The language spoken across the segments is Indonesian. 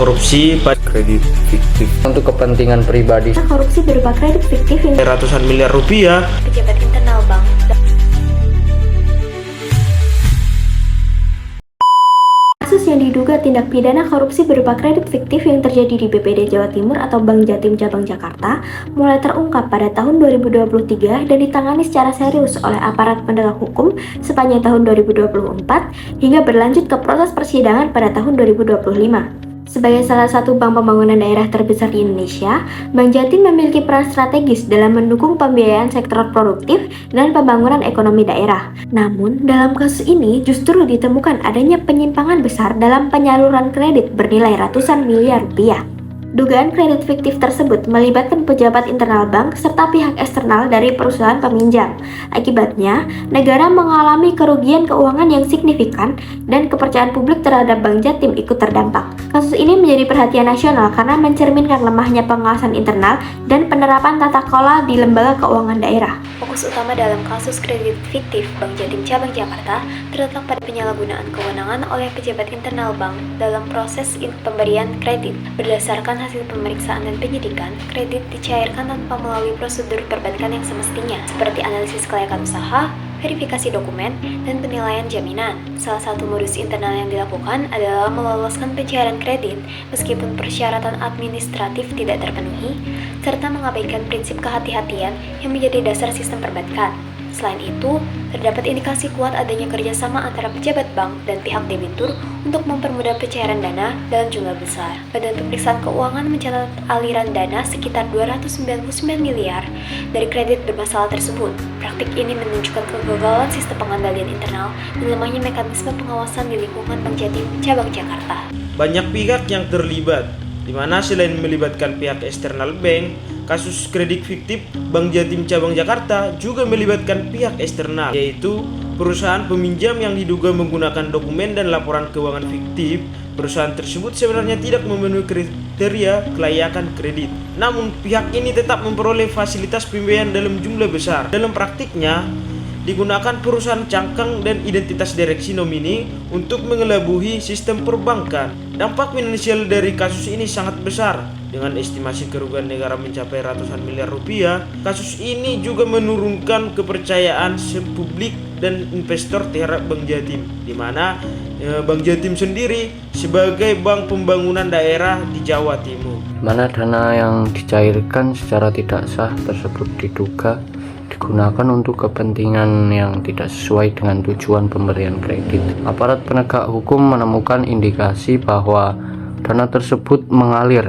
korupsi pada kredit fiktif untuk kepentingan pribadi. Korupsi berupa kredit fiktif yang ratusan miliar rupiah. pejabat internal bank. Kasus yang diduga tindak pidana korupsi berupa kredit fiktif yang terjadi di BPD Jawa Timur atau Bank Jatim Cabang Jakarta mulai terungkap pada tahun 2023 dan ditangani secara serius oleh aparat penegak hukum sepanjang tahun 2024 hingga berlanjut ke proses persidangan pada tahun 2025. Sebagai salah satu bank pembangunan daerah terbesar di Indonesia, Bank Jatim memiliki peran strategis dalam mendukung pembiayaan sektor produktif dan pembangunan ekonomi daerah. Namun, dalam kasus ini justru ditemukan adanya penyimpangan besar dalam penyaluran kredit bernilai ratusan miliar rupiah. Dugaan kredit fiktif tersebut melibatkan pejabat internal bank serta pihak eksternal dari perusahaan peminjam. Akibatnya, negara mengalami kerugian keuangan yang signifikan dan kepercayaan publik terhadap Bank Jatim ikut terdampak. Kasus ini menjadi perhatian nasional karena mencerminkan lemahnya pengawasan internal dan penerapan tata kelola di lembaga keuangan daerah. Fokus utama dalam kasus kredit fiktif Bank Jatim Cabang Jakarta terletak pada penyalahgunaan kewenangan oleh pejabat internal bank dalam proses pemberian kredit. Berdasarkan hasil pemeriksaan dan penyidikan, kredit dicairkan tanpa melalui prosedur perbankan yang semestinya, seperti analisis kelayakan usaha, verifikasi dokumen, dan penilaian jaminan. Salah satu modus internal yang dilakukan adalah meloloskan pencairan kredit meskipun persyaratan administratif tidak terpenuhi, serta mengabaikan prinsip kehati-hatian yang menjadi dasar sistem perbankan. Selain itu, terdapat indikasi kuat adanya kerjasama antara pejabat bank dan pihak debitur untuk mempermudah pencairan dana dalam jumlah besar. Badan Pemeriksaan Keuangan mencatat aliran dana sekitar 299 miliar dari kredit bermasalah tersebut. Praktik ini menunjukkan kegagalan sistem pengendalian internal dan lemahnya mekanisme pengawasan di lingkungan Bank Jatim Cabang Jakarta. Banyak pihak yang terlibat, di mana selain melibatkan pihak eksternal bank, kasus kredit fiktif Bank Jatim Cabang Jakarta juga melibatkan pihak eksternal, yaitu perusahaan peminjam yang diduga menggunakan dokumen dan laporan keuangan fiktif. Perusahaan tersebut sebenarnya tidak memenuhi kriteria kelayakan kredit, namun pihak ini tetap memperoleh fasilitas pembiayaan dalam jumlah besar. Dalam praktiknya, digunakan perusahaan cangkang dan identitas direksi nomini untuk mengelabuhi sistem perbankan. Dampak finansial dari kasus ini sangat besar, dengan estimasi kerugian negara mencapai ratusan miliar rupiah. Kasus ini juga menurunkan kepercayaan publik dan investor terhadap Bank Jatim, di mana Bank Jatim sendiri sebagai bank pembangunan daerah di Jawa Timur. Mana dana yang dicairkan secara tidak sah tersebut diduga digunakan untuk kepentingan yang tidak sesuai dengan tujuan pemberian kredit. Aparat penegak hukum menemukan indikasi bahwa dana tersebut mengalir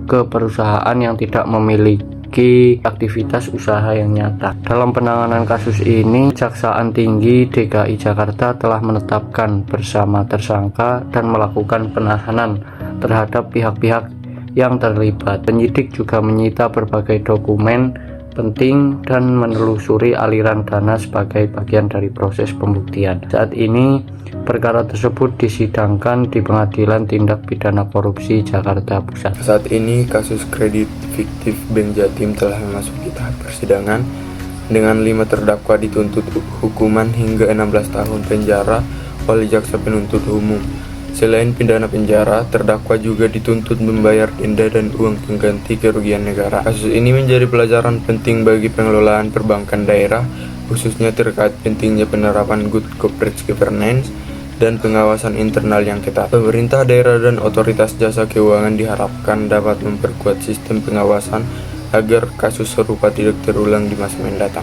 ke perusahaan yang tidak memiliki aktivitas usaha yang nyata. Dalam penanganan kasus ini, Kejaksaan Tinggi DKI Jakarta telah menetapkan bersama tersangka dan melakukan penahanan terhadap pihak-pihak yang terlibat. Penyidik juga menyita berbagai dokumen penting dan menelusuri aliran dana sebagai bagian dari proses pembuktian. Saat ini, perkara tersebut disidangkan di Pengadilan Tindak Pidana Korupsi Jakarta Pusat. Saat ini, kasus kredit fiktif Bank Jatim telah memasuki tahap persidangan dengan 5 terdakwa dituntut hukuman hingga 16 tahun penjara oleh jaksa penuntut umum. Selain pidana penjara, terdakwa juga dituntut membayar denda dan uang pengganti kerugian negara. Kasus ini menjadi pelajaran penting bagi pengelolaan perbankan daerah, khususnya terkait pentingnya penerapan good corporate governance dan pengawasan internal yang ketat. Pemerintah daerah dan otoritas jasa keuangan diharapkan dapat memperkuat sistem pengawasan agar kasus serupa tidak terulang di masa mendatang.